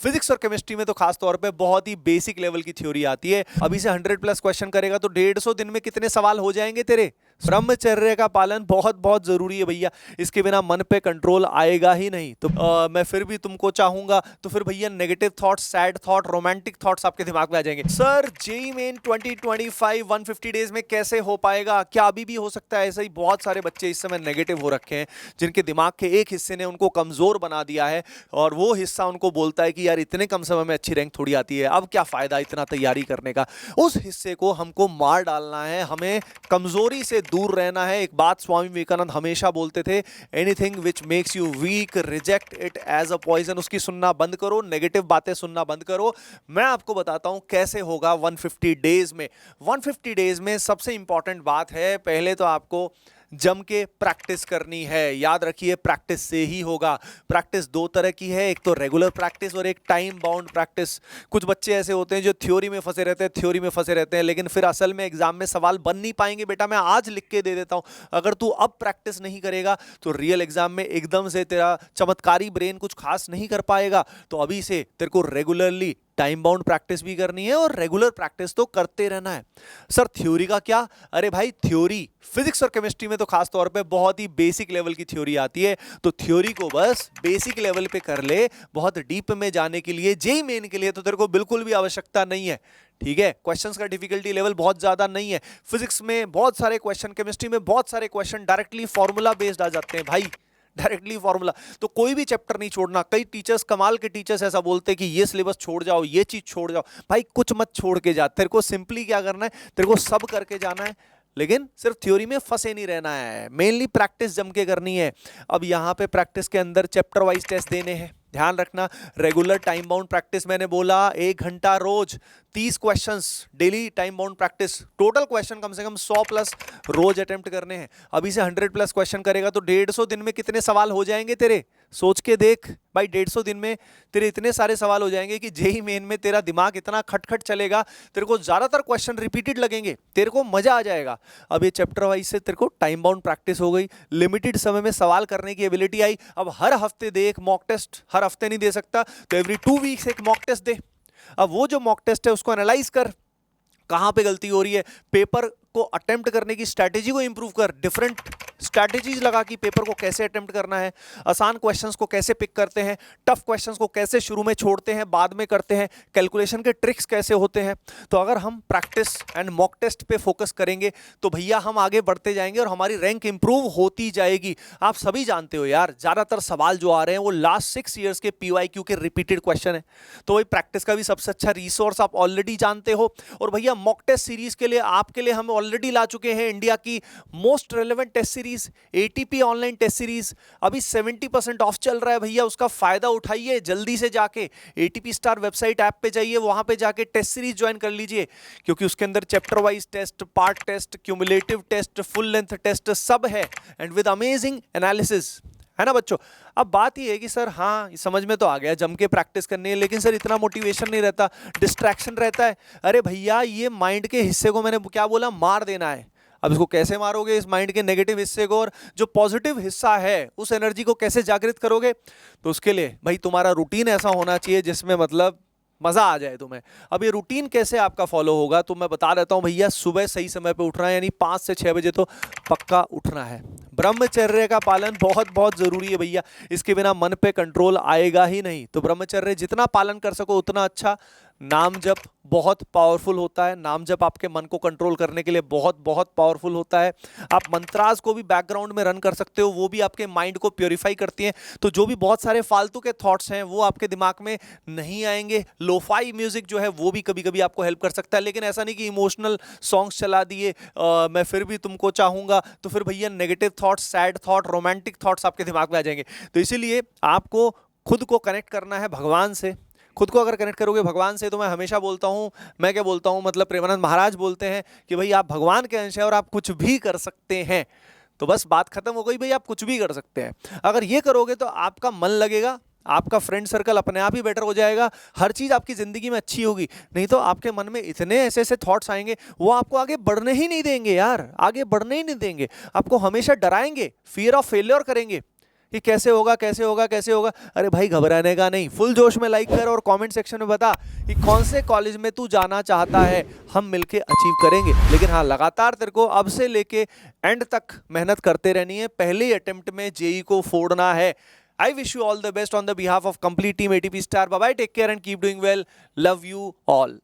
Physics और chemistry में तो खास तौर पे बहुत ही बेसिक लेवल की थ्योरी आती है। अभी से 100+ क्वेश्चन करेगा तो 150 दिन में कितने सवाल हो जाएंगे तेरे। ब्रह्मचर्य का पालन बहुत बहुत जरूरी है भैया, इसके बिना मन पे कंट्रोल आएगा ही नहीं। तो मैं फिर भी तुमको चाहूंगा तो फिर भैया negative thoughts, sad thought, romantic thoughts आपके दिमाग में आ जाएंगे। सर जेईई मेन 2025 150 डेज में कैसे हो पाएगा? क्या अभी भी हो सकता है? ऐसे ही बहुत सारे बच्चे इस समय नेगेटिव हो रखे हैं, जिनके दिमाग के एक हिस्से ने उनको कमजोर बना दिया है और वो हिस्सा उनको बोलता है कि यार इतने कम समय में अच्छी रैंक थोड़ी आती है, अब क्या फायदा इतना तैयारी करने का। उस हिस्से को हमको मार डालना है, हमें कमजोरी से दूर रहना है। एक बात स्वामी विवेकानंद हमेशा बोलते थे, anything which makes you weak reject it as a poison. उसकी सुनना बंद करो, नेगेटिव बातें सुनना बंद करो। मैं आपको बताता हूं कैसे होगा 150 डेज में। 150 डेज में सबसे इंपॉर्टेंट बात है, पहले तो आपको जम के प्रैक्टिस करनी है। याद रखिए प्रैक्टिस से ही होगा। प्रैक्टिस दो तरह की है, एक तो रेगुलर प्रैक्टिस और एक टाइम बाउंड प्रैक्टिस। कुछ बच्चे ऐसे होते हैं जो थ्योरी में फंसे रहते हैं लेकिन फिर असल में एग्जाम में सवाल बन नहीं पाएंगे। बेटा मैं आज लिख के दे देता हूं, अगर तू अब प्रैक्टिस नहीं करेगा तो रियल एग्जाम में एकदम से तेरा चमत्कारी ब्रेन कुछ खास नहीं कर पाएगा। तो अभी से तेरे को रेगुलरली टाइम बाउंड प्रैक्टिस भी करनी है और रेगुलर प्रैक्टिस तो करते रहना है। सर थ्योरी का क्या? अरे भाई थ्योरी फिजिक्स और केमिस्ट्री में तो खास तौर पे बहुत ही बेसिक लेवल की थ्योरी आती है, तो थ्योरी को बस बेसिक लेवल पे कर ले। बहुत डीप में जाने के लिए, जेईई मेन के लिए तो तेरे को बिल्कुल भी आवश्यकता नहीं है। ठीक है, क्वेश्चंस का डिफिकल्टी लेवल बहुत ज्यादा नहीं है। फिजिक्स में बहुत सारे क्वेश्चन, केमिस्ट्री में बहुत सारे क्वेश्चन डायरेक्टली फॉर्मूला बेस्ड आ जाते हैं भाई, डायरेक्टली फॉर्मूला। तो कोई भी चैप्टर नहीं छोड़ना। कई टीचर्स, कमाल के टीचर्स ऐसा बोलते हैं कि ये सिलेबस छोड़ जाओ, ये चीज छोड़ जाओ। भाई कुछ मत छोड़ के जा, तेरे को सिंपली क्या करना है, तेरे को सब करके जाना है, लेकिन सिर्फ थ्योरी में फंसे नहीं रहना है। मेनली प्रैक्टिस जम के करनी है। अब यहां पे प्रैक्टिस के अंदर चैप्टर वाइज टेस्ट देने हैं, ध्यान रखना। रेगुलर टाइम बाउंड प्रैक्टिस मैंने बोला 1 घंटा रोज, 30 questions daily time bound practice. Total question कम से कम 100+ रोज अटेम्प्ट करने हैं। अभी से 100+ क्वेश्चन करेगा तो 150 दिन में कितने सवाल हो जाएंगे तेरे। सोच के देख भाई, 150 दिन में तेरे इतने सारे सवाल हो जाएंगे कि जेईई मेन में तेरा दिमाग इतना खटखट चलेगा, तेरे को ज्यादातर क्वेश्चन रिपीटेड लगेंगे, तेरे को मजा आ जाएगा। अब ये चैप्टर वाइज से तेरे को टाइम बाउंड प्रैक्टिस हो गई, लिमिटेड समय में सवाल करने की एबिलिटी आई। अब हर हफ्ते दे एक मॉक टेस्ट, हर हफ्ते नहीं दे सकता तो एवरी 2 वीक्स एक मॉक टेस्ट दे। अब वो जो मॉक टेस्ट है उसको एनालाइज कर, कहां पे गलती हो रही है, पेपर को अटेम्प्ट करने की स्ट्रैटेजी को इंप्रूव कर, डिफरेंट स्ट्रैटेजीज लगा कि पेपर को कैसे अटेम्प्ट करना है, आसान क्वेश्चंस को कैसे पिक करते हैं, टफ क्वेश्चंस को कैसे शुरू में छोड़ते हैं बाद में करते हैं, कैलकुलेशन के ट्रिक्स कैसे होते हैं। तो अगर हम प्रैक्टिस एंड मॉक टेस्ट पे फोकस करेंगे तो भैया हम आगे बढ़ते जाएंगे और हमारी रैंक इंप्रूव होती जाएगी। आप सभी जानते हो यार, ज्यादातर सवाल जो आ रहे हैं वो लास्ट 6 ईयर्स के PYQ के रिपीटेड क्वेश्चन है। तो वही प्रैक्टिस का भी सबसे अच्छा रिसोर्स आप ऑलरेडी जानते हो। और भैया मॉक टेस्ट सीरीज के लिए आपके लिए हम ऑलरेडी ला चुके हैं इंडिया की most relevant test series, ATP online test series. अभी 70% ऑफ चल रहा है भैया, उसका फायदा उठाइए। जल्दी से जाके ATP स्टार वेबसाइट ऐप पे जाइए, वहां पे जाके टेस्ट सीरीज ज्वाइन कर लीजिए, क्योंकि उसके अंदर chapter wise test, part test, cumulative test, full length test सब है एंड विद अमेजिंग एनालिसिस, है ना बच्चों। अब बात ये है कि सर हाँ समझ में तो आ गया, जम के प्रैक्टिस करनी है, लेकिन सर इतना मोटिवेशन नहीं रहता, डिस्ट्रैक्शन रहता है। अरे भैया ये माइंड के हिस्से को मैंने क्या बोला, मार देना है। अब इसको कैसे मारोगे, इस माइंड के नेगेटिव हिस्से को, और जो पॉजिटिव हिस्सा है उस एनर्जी को कैसे जागृत करोगे? तो उसके लिए भाई तुम्हारा रूटीन ऐसा होना चाहिए जिसमें मतलब मजा आ जाए तुम्हें। अब ये रूटीन कैसे आपका फॉलो होगा तो मैं बता देता हूं भैया, सुबह सही समय पे उठना है, यानी 5 से 6 बजे तो पक्का उठना है। ब्रह्मचर्य का पालन बहुत बहुत जरूरी है भैया, इसके बिना मन पे कंट्रोल आएगा ही नहीं। तो ब्रह्मचर्य जितना पालन कर सको उतना अच्छा। नाम जप बहुत पावरफुल होता है, नाम जप आपके मन को कंट्रोल करने के लिए बहुत बहुत पावरफुल होता है। आप मंत्रास को भी बैकग्राउंड में रन कर सकते हो, वो भी आपके माइंड को प्योरीफाई करती हैं। तो जो भी बहुत सारे फालतू के थॉट्स हैं वो आपके दिमाग में नहीं आएंगे। लोफाई म्यूजिक जो है वो भी कभी कभी आपको हेल्प कर सकता है, लेकिन ऐसा नहीं कि इमोशनल सॉन्ग्स चला दिए मैं फिर भी तुमको चाहूंगा तो फिर भैया negative thoughts, sad thought, romantic thoughts आपके दिमाग में आ जाएंगे। तो इसीलिए आपको खुद को कनेक्ट करना है भगवान से। खुद को अगर कनेक्ट करोगे भगवान से, तो मैं हमेशा बोलता हूं, मैं क्या बोलता हूं, मतलब प्रेमानंद महाराज बोलते हैं कि भाई आप भगवान के अंश हैं और आप कुछ भी कर सकते हैं। तो बस बात खत्म हो गई भाई, आप कुछ भी कर सकते हैं। अगर ये करोगे तो आपका मन लगेगा, आपका फ्रेंड सर्कल अपने आप ही बेटर हो जाएगा, हर चीज आपकी जिंदगी में अच्छी होगी। नहीं तो आपके मन में इतने ऐसे ऐसे थॉट्स आएंगे वो आपको आगे बढ़ने ही नहीं देंगे यार, आगे बढ़ने ही नहीं देंगे, आपको हमेशा डराएंगे, फियर ऑफ फेलियर करेंगे। कि कैसे होगा कैसे होगा कैसे होगा। अरे भाई घबराने का नहीं, फुल जोश में लाइक कर और कमेंट सेक्शन में बता कि कौन से कॉलेज में तू जाना चाहता है, हम मिलके अचीव करेंगे। लेकिन हाँ, लगातार तेरे को अब से लेके एंड तक मेहनत करते रहनी है, पहले ही अटेम्प्ट में जेई को फोड़ना है। I wish you all the best on the behalf of complete team ATP Star. Bye bye, take care and keep doing well. Love you all.